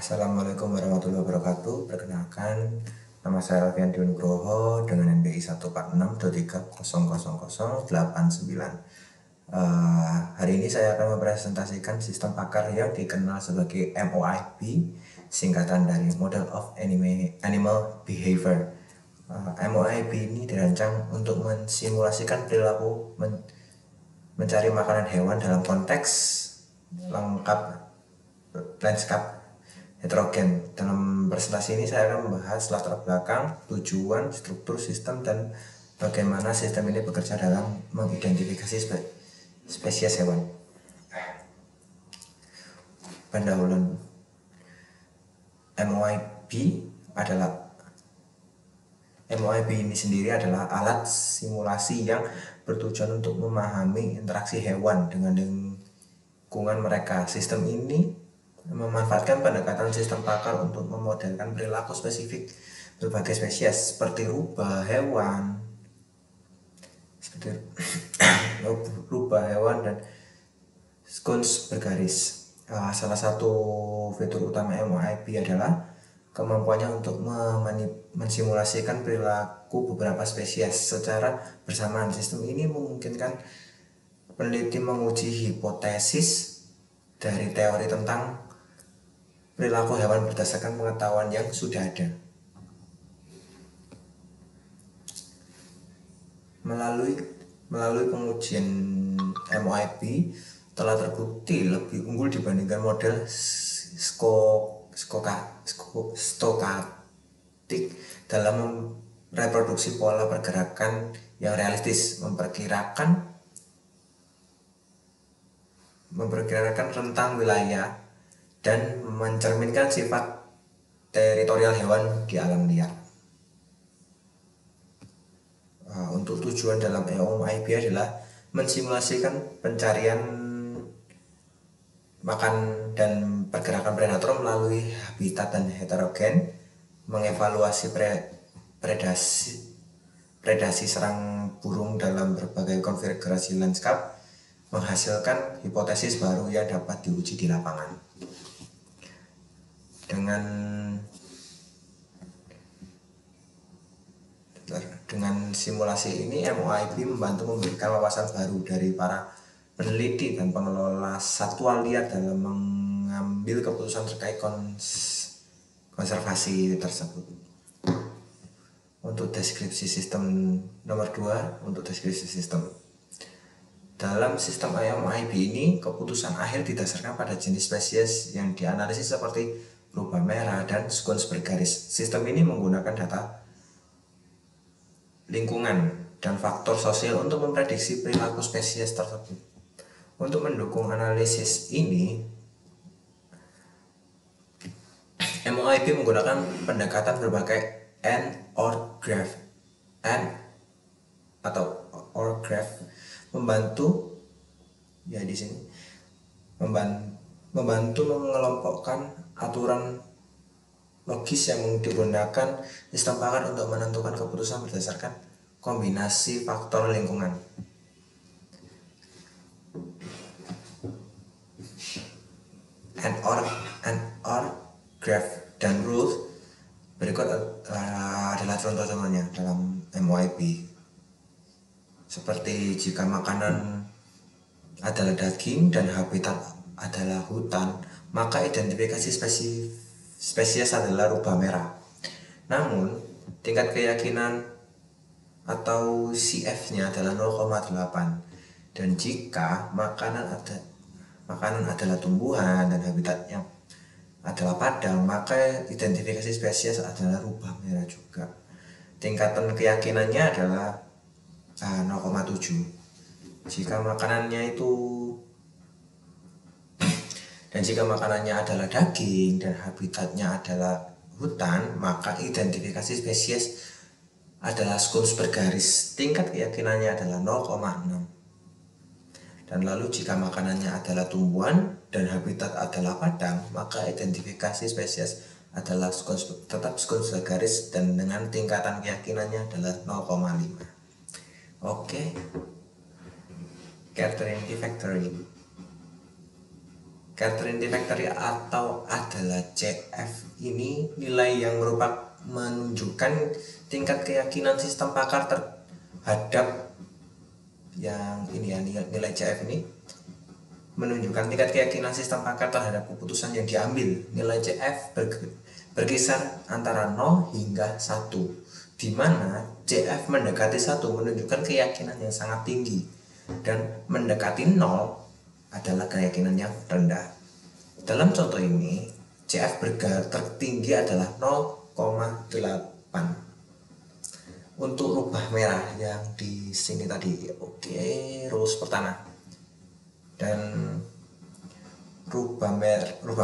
Assalamualaikum warahmatullahi wabarakatuh. Perkenalkan, nama saya Alfian Nugroho dengan NPI 14623000089. Hari ini saya akan mempresentasikan sistem pakar yang dikenal sebagai MOIB, singkatan dari Model of Animal Behavior. MOIB ini dirancang untuk mensimulasikan perilaku mencari makanan hewan dalam konteks lengkap landscape heterogen. Dalam presentasi ini saya akan membahas latar belakang, tujuan, struktur sistem, dan bagaimana sistem ini bekerja dalam mengidentifikasi spesies hewan. Pendahuluan. MOIB ini sendiri adalah alat simulasi yang bertujuan untuk memahami interaksi hewan dengan lingkungan mereka. Sistem ini memanfaatkan pendekatan sistem pakar untuk memodelkan perilaku spesifik berbagai spesies seperti rubah hewan dan skunks bergaris. Salah satu fitur utama MOIB adalah kemampuannya untuk mensimulasikan perilaku beberapa spesies secara bersamaan. Sistem ini memungkinkan peneliti menguji hipotesis dari teori tentang perilaku hewan berdasarkan pengetahuan yang sudah ada. Melalui pengujian MOIB telah terbukti lebih unggul dibandingkan model stokastik dalam reproduksi pola pergerakan yang realistis, memperkirakan rentang wilayah, dan mencerminkan sifat teritorial hewan di alam liar. Untuk tujuan dalam MOIB adalah mensimulasikan pencarian makan dan pergerakan predator melalui habitat dan heterogen, mengevaluasi predasi serang burung dalam berbagai konfigurasi lanskap, menghasilkan hipotesis baru yang dapat diuji di lapangan. Dengan simulasi ini, MOIB membantu memberikan wawasan baru dari para peneliti dan pengelola satwa liar dalam mengambil keputusan terkait konservasi tersebut. Untuk deskripsi sistem nomor 2, untuk deskripsi sistem. Dalam sistem MOIB ini, keputusan akhir didasarkan pada jenis spesies yang dianalisis seperti rubah merah dan skunks bergaris. Sistem ini menggunakan data lingkungan dan faktor sosial untuk memprediksi perilaku spesies tersebut. Untuk mendukung analisis ini, MOIB menggunakan pendekatan berbagai AND/OR graph membantu mengelompokkan aturan logis yang digunakan sistem pakar untuk menentukan keputusan berdasarkan kombinasi faktor lingkungan. AND/OR graph dan rules berikut adalah contoh-contohnya dalam MOIB. Seperti jika makanan adalah daging dan habitat adalah hutan, maka identifikasi spesies adalah rubah merah. Namun, tingkat keyakinan atau CF-nya adalah 0,8. Dan jika makanan adalah tumbuhan dan habitatnya adalah padang, maka identifikasi spesies adalah rubah merah juga. Tingkatan keyakinannya adalah 0,7. Jika makanannya adalah daging dan habitatnya adalah hutan, maka identifikasi spesies adalah skunks bergaris. Tingkat keyakinannya adalah 0,6. Dan lalu jika makanannya adalah tumbuhan dan habitat adalah padang, maka identifikasi spesies adalah tetap skunks bergaris dan dengan tingkatan keyakinannya adalah 0,5. Oke. Character Identity Factory. Catherine Factory atau adalah CF ini nilai yang menunjukkan tingkat keyakinan sistem pakar terhadap yang ini ya, nilai CF ini menunjukkan tingkat keyakinan sistem pakar terhadap keputusan yang diambil. Nilai CF berkisar antara 0 hingga 1, di mana CF mendekati 1 menunjukkan keyakinan yang sangat tinggi dan mendekati 0 adalah keyakinan yang rendah. Dalam contoh ini, CF tertinggi adalah 0,8 untuk rubah merah yang di sini tadi. Oke, rules pertama. Dan rubah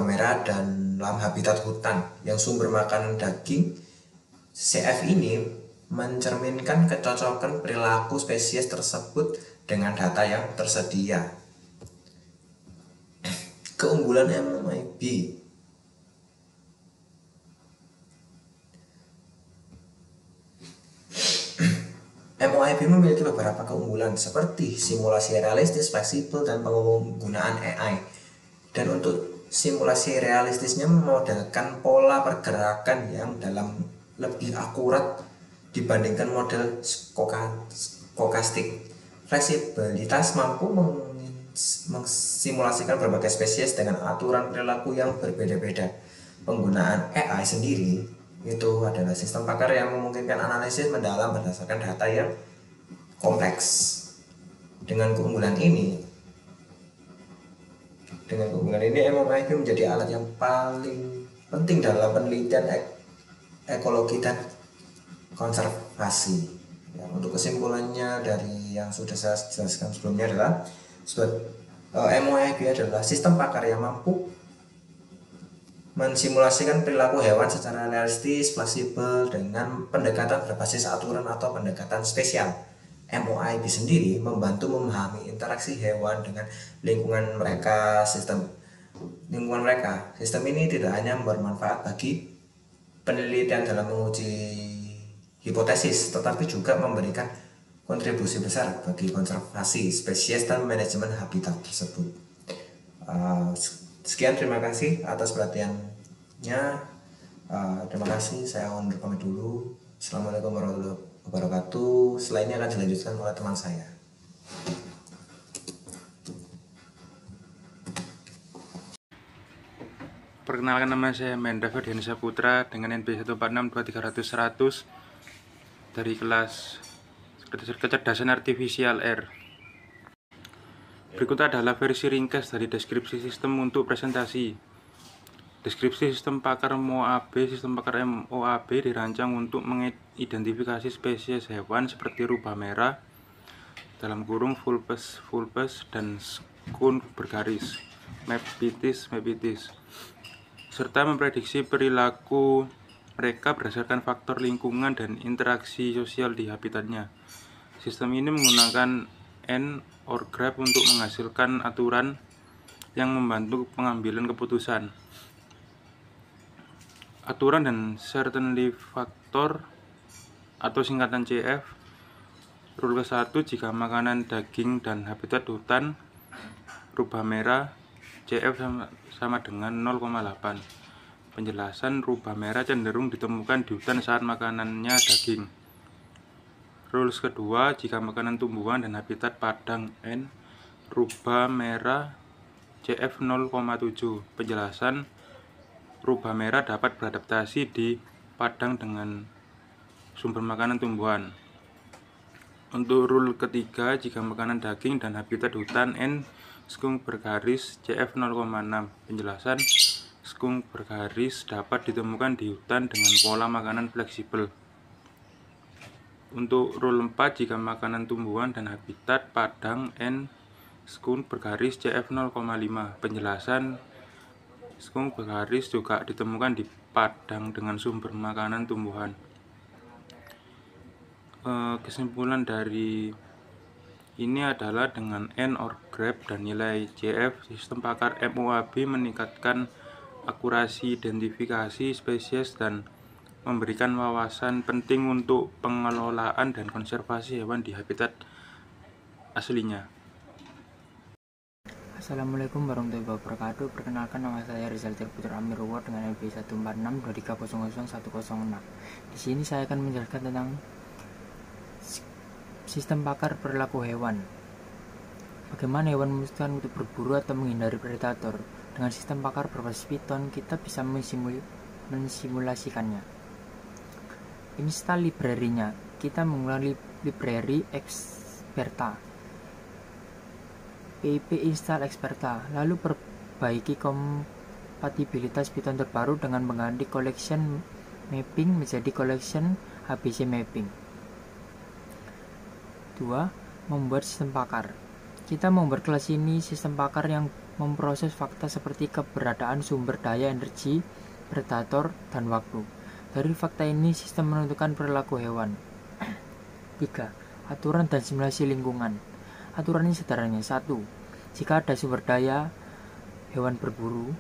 merah dan dalam habitat hutan yang sumber makanan daging, CF ini mencerminkan kecocokan perilaku spesies tersebut dengan data yang tersedia. Keunggulan MOIB. MOIB memiliki beberapa keunggulan seperti simulasi realistis, fleksibel, dan penggunaan AI. Dan untuk simulasi realistisnya memodelkan pola pergerakan yang lebih akurat dibandingkan model stokastik. Fleksibilitas mampu mengsimulasikan berbagai spesies dengan aturan perilaku yang berbeda-beda. Penggunaan AI sendiri itu adalah sistem pakar yang memungkinkan analisis mendalam berdasarkan data yang kompleks. Dengan keunggulan ini MOIB menjadi alat yang paling penting dalam penelitian ekologi dan konservasi. Ya, untuk kesimpulannya dari yang sudah saya jelaskan sebelumnya adalah MOIB adalah sistem pakar yang mampu mensimulasikan perilaku hewan secara realistis, fleksibel, dengan pendekatan berbasis aturan atau pendekatan spesial. MOIB sendiri membantu memahami interaksi hewan dengan lingkungan mereka. Sistem ini tidak hanya bermanfaat bagi penelitian dalam menguji hipotesis, tetapi juga memberikan kontribusi besar bagi konservasi spesies dan manajemen habitat tersebut. Sekian, terima kasih atas perhatiannya. Terima kasih, saya undur pamit dulu. Assalamualaikum warahmatullahi wabarakatuh. Selainnya akan dilanjutkan oleh teman saya. Perkenalkan, nama saya Mendra Ferdiansyah Putra dengan NP 1462300 dari kelas Kecerdasan Artifisial R. Berikut adalah versi ringkas dari deskripsi sistem untuk presentasi. Deskripsi sistem pakar MOAB. Sistem pakar MOAB dirancang untuk mengidentifikasi spesies hewan seperti rubah merah (vulpes) dan skunk bergaris (Mephitis), serta memprediksi perilaku mereka berdasarkan faktor lingkungan dan interaksi sosial di habitatnya. Sistem ini menggunakan N-OR graph untuk menghasilkan aturan yang membantu pengambilan keputusan. Aturan dan certainty factor atau singkatan CF. Rule ke-1, jika makanan daging dan habitat hutan rubah merah, CF sama dengan 0,8. Penjelasan, rubah merah cenderung ditemukan di hutan saat makanannya daging. Rules kedua, jika makanan tumbuhan dan habitat padang N rubah merah, CF 0,7. Penjelasan, rubah merah dapat beradaptasi di padang dengan sumber makanan tumbuhan. Untuk rule ketiga, jika makanan daging dan habitat hutan N skunk bergaris, CF 0,6. Penjelasan, skunk bergaris dapat ditemukan di hutan dengan pola makanan fleksibel. Untuk rule 4, jika makanan tumbuhan dan habitat padang N skunk bergaris, CF 0,5. Penjelasan, skunk bergaris juga ditemukan di padang dengan sumber makanan tumbuhan. Kesimpulan dari ini adalah dengan N-OR graph dan nilai CF, sistem pakar MOAB meningkatkan akurasi identifikasi spesies dan memberikan wawasan penting untuk pengelolaan dan konservasi hewan di habitat aslinya. Assalamualaikum warahmatullahi wabarakatuh. Perkenalkan, nama saya Rizal Putra Amirullah dengan NB 14623000106. Di sini saya akan menjelaskan tentang sistem pakar perilaku hewan. Bagaimana hewan memutuskan untuk berburu atau menghindari predator. Dengan sistem pakar berbasis Python, kita bisa mensimulasikannya. Install library-nya. Kita menggunakan library Experta. pip install Experta, lalu perbaiki kompatibilitas Python terbaru dengan mengganti collection mapping menjadi collection ABC mapping. 2. Membuat sistem pakar. Kita membuat kelas ini sistem pakar yang memproses fakta seperti keberadaan sumber daya energi, predator, dan waktu. Dari fakta ini, sistem menentukan perilaku hewan. 3. Aturan dan simulasi lingkungan. Aturan ini sederhananya: 1. Jika ada sumber daya, hewan berburu.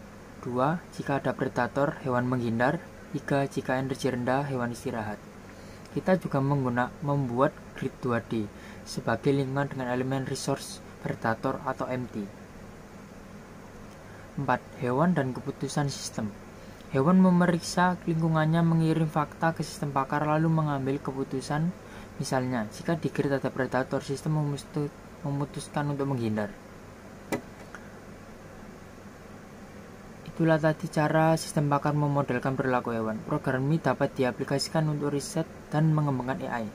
2. Jika ada predator, hewan menghindar. 3. Jika energi rendah, hewan istirahat. Kita juga membuat grid 2D sebagai lingkungan dengan elemen resource, predator, atau empty. 4. Hewan dan keputusan sistem. Hewan memeriksa lingkungannya, mengirim fakta ke sistem pakar, lalu mengambil keputusan. Misalnya, jika di grid ada predator, sistem memutuskan untuk menghindar. Itulah tadi cara sistem pakar memodelkan perilaku hewan. Program ini dapat diaplikasikan untuk riset dan mengembangkan AI.